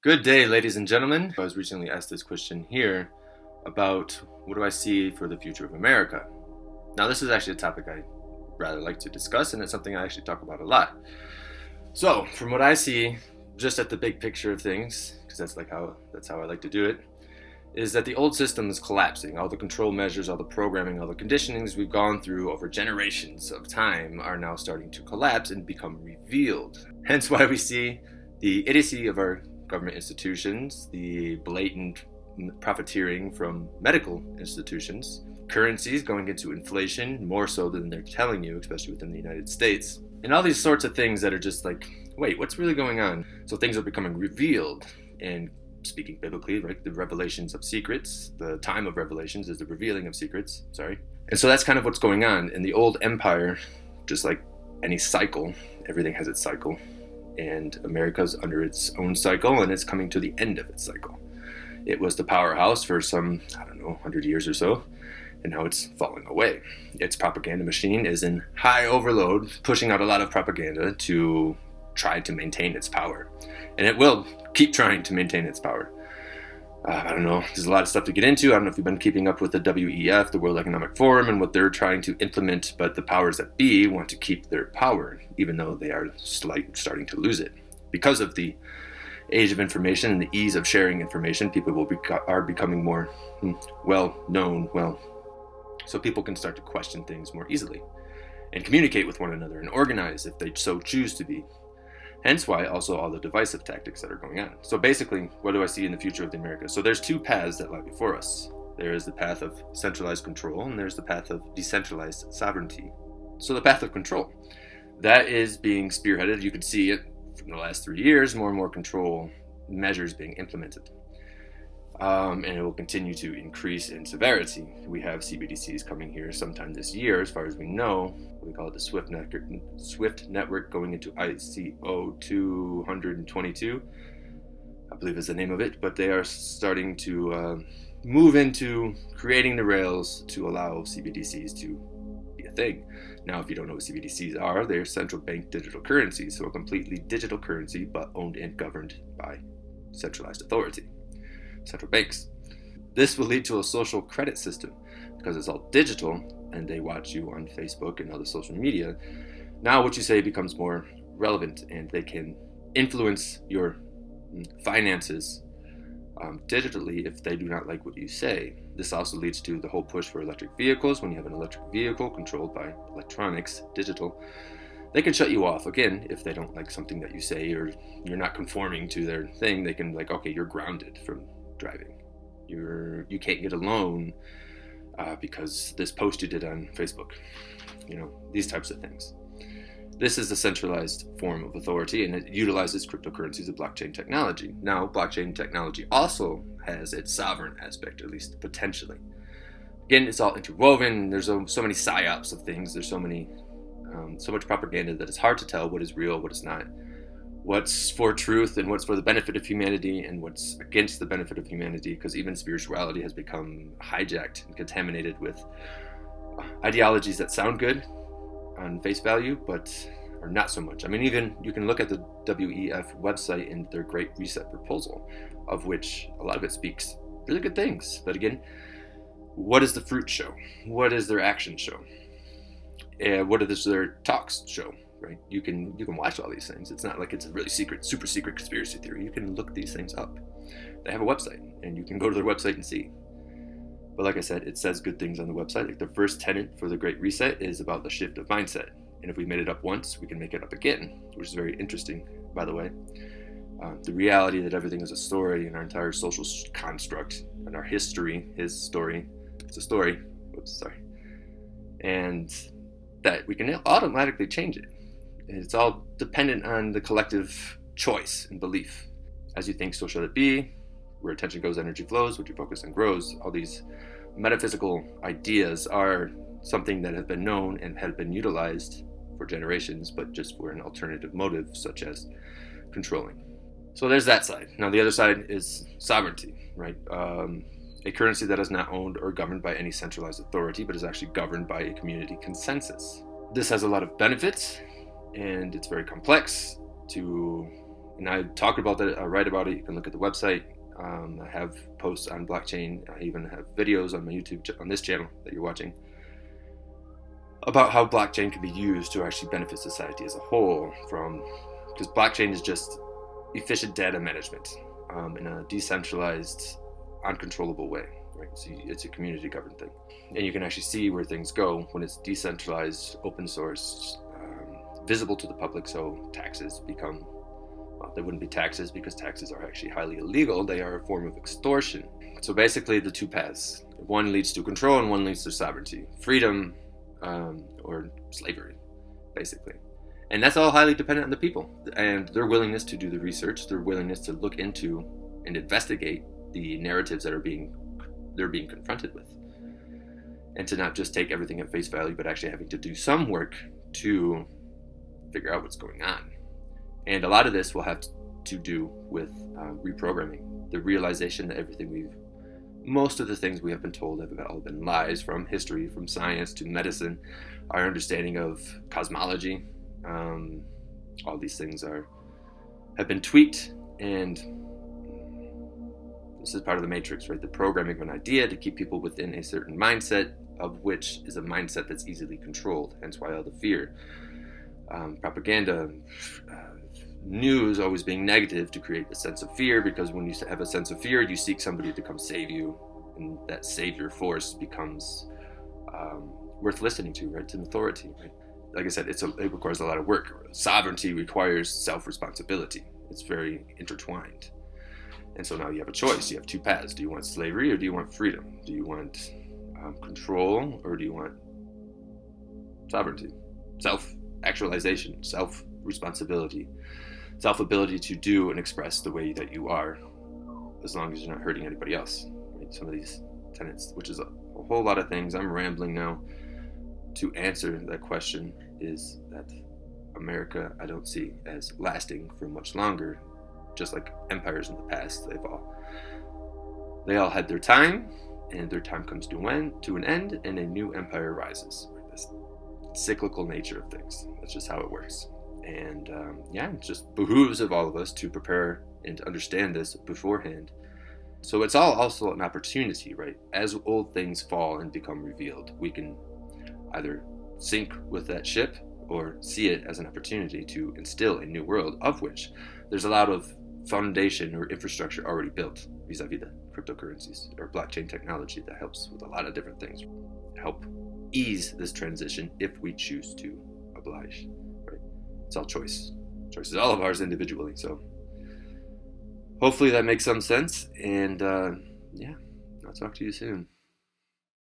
Good day, ladies and gentlemen. I was recently asked this question here about what do I see for the future of America. Now, this is actually a topic I rather like to discuss, and it's something I actually talk about a lot. So, from what I see, just at the big picture of things, because that's how I like to do it, is that the old system is collapsing. All the control measures, all the programming, all the conditionings we've gone through over generations of time are now starting to collapse and become revealed. Hence why we see the idiocy of our government institutions, the blatant profiteering from medical institutions, currencies going into inflation more so than they're telling you, especially within the United States, and all these sorts of things that are just like, wait, what's really going on? So things are becoming revealed, and speaking biblically, right, the revelations of secrets, the time of revelations is the revealing of secrets, sorry. And so that's kind of what's going on. In the old empire, just like any cycle, everything has its cycle, and America's under its own cycle, and it's coming to the end of its cycle. It was the powerhouse for some, 100 years or so, and now it's falling away. Its propaganda machine is in high overload, pushing out a lot of propaganda to try to maintain its power. And it will keep trying to maintain its power. I don't know, there's a lot of stuff to get into. I don't know if you've been keeping up with the WEF, the World Economic Forum, and what they're trying to implement, but the powers that be want to keep their power, even though they are starting to lose it. Because of the age of information and the ease of sharing information, people are becoming more well-known, so people can start to question things more easily and communicate with one another and organize if they so choose to be. Hence why also all the divisive tactics that are going on. So basically, what do I see in the future of the Americas? So there's two paths that lie before us. There is the path of centralized control, and there's the path of decentralized sovereignty. So the path of control, that is being spearheaded. You could see it from the last 3 years, more and more control measures being implemented. And it will continue to increase in severity. We have CBDCs coming here sometime this year, as far as we know. We call it the SWIFT network going into ICO 222, I believe is the name of it. But they are starting to move into creating the rails to allow CBDCs to be a thing. Now, if you don't know what CBDCs are, they're central bank digital currencies, so a completely digital currency, but owned and governed by centralized authority. Central banks. This will lead to a social credit system because it's all digital and they watch you on Facebook and other social media. Now what you say becomes more relevant and they can influence your finances digitally if they do not like what you say. This also leads to the whole push for electric vehicles. When you have an electric vehicle controlled by electronics, digital, they can shut you off again if they don't like something that you say or you're not conforming to their thing. They can okay, you're grounded from driving. You can't get a loan because this post you did on Facebook. These types of things. This is a centralized form of authority, and it utilizes cryptocurrencies of blockchain technology. Now, blockchain technology also has its sovereign aspect, at least potentially. Again, it's all interwoven. There's so many psyops of things. There's so much propaganda that it's hard to tell what is real, what is not, what's for truth and what's for the benefit of humanity and what's against the benefit of humanity, because even spirituality has become hijacked and contaminated with ideologies that sound good on face value but are not so much. I mean, even you can look at the WEF website and their Great Reset proposal, of which a lot of it speaks really good things, but again, what does the fruit show? What does their actions show? What does their talks show? Right? You can watch all these things. It's not like it's a really super secret conspiracy theory. You can look these things up. They have a website, and you can go to their website and see. But like I said, it says good things on the website. Like the first tenet for the Great Reset is about the shift of mindset. And if we made it up once, we can make it up again, which is very interesting, by the way. The reality that everything is a story, and our entire social construct, and our history, his story, it's a story. Oops, sorry. And that we can automatically change it. It's all dependent on the collective choice and belief. As you think, so shall it be. Where attention goes, energy flows. What you focus on grows. All these metaphysical ideas are something that have been known and have been utilized for generations, but just for an alternative motive, such as controlling. So there's that side. Now the other side is sovereignty, right? A currency that is not owned or governed by any centralized authority, but is actually governed by a community consensus. This has a lot of benefits, and it's very complex to And I talk about that, I write about it. You can look at the website. I have posts on blockchain. I even have videos on my YouTube, on this channel that you're watching, about how blockchain can be used to actually benefit society as a whole, because blockchain is just efficient data management in a decentralized, uncontrollable way, right? So it's a community governed thing, and you can actually see where things go when it's decentralized, open source, visible to the public. So taxes become, well, they wouldn't be taxes because taxes are actually highly illegal. They are a form of extortion. So basically the two paths, one leads to control and one leads to sovereignty, freedom, or slavery, basically. And that's all highly dependent on the people and their willingness to do the research, their willingness to look into and investigate the narratives that they're being confronted with, and to not just take everything at face value, but actually having to do some work to figure out what's going on. And a lot of this will have to do with reprogramming, the realization that most of the things we have been told have all been lies, from history, from science to medicine, our understanding of cosmology. All these things have been tweaked, and this is part of the matrix, right? The programming of an idea to keep people within a certain mindset, of which is a mindset that's easily controlled, hence why all the fear. Propaganda, news always being negative to create a sense of fear, because when you have a sense of fear, you seek somebody to come save you, and that savior force becomes worth listening to, right? It's an authority, right? Like I said, it requires a lot of work. Sovereignty requires self-responsibility. It's very intertwined. And so now you have a choice. You have two paths. Do you want slavery or do you want freedom? Do you want control or do you want sovereignty? Self-actualization, self-responsibility, self-ability to do and express the way that you are, as long as you're not hurting anybody else. Right? Some of these tenets, which is a whole lot of things. I'm rambling now. To answer that question is that America, I don't see as lasting for much longer. Just like empires in the past, they all had their time, and their time comes to an end, and a new empire rises. This cyclical nature of things. That's just how it works. And it just behooves of all of us to prepare and to understand this beforehand. So it's all also an opportunity, right? As old things fall and become revealed, we can either sink with that ship or see it as an opportunity to instill a new world, of which there's a lot of foundation or infrastructure already built vis-a-vis the cryptocurrencies or blockchain technology that helps with a lot of different things, help ease this transition if we choose to oblige, right? It's all choice. Choice is all of ours individually. So hopefully that makes some sense, and I'll talk to you soon.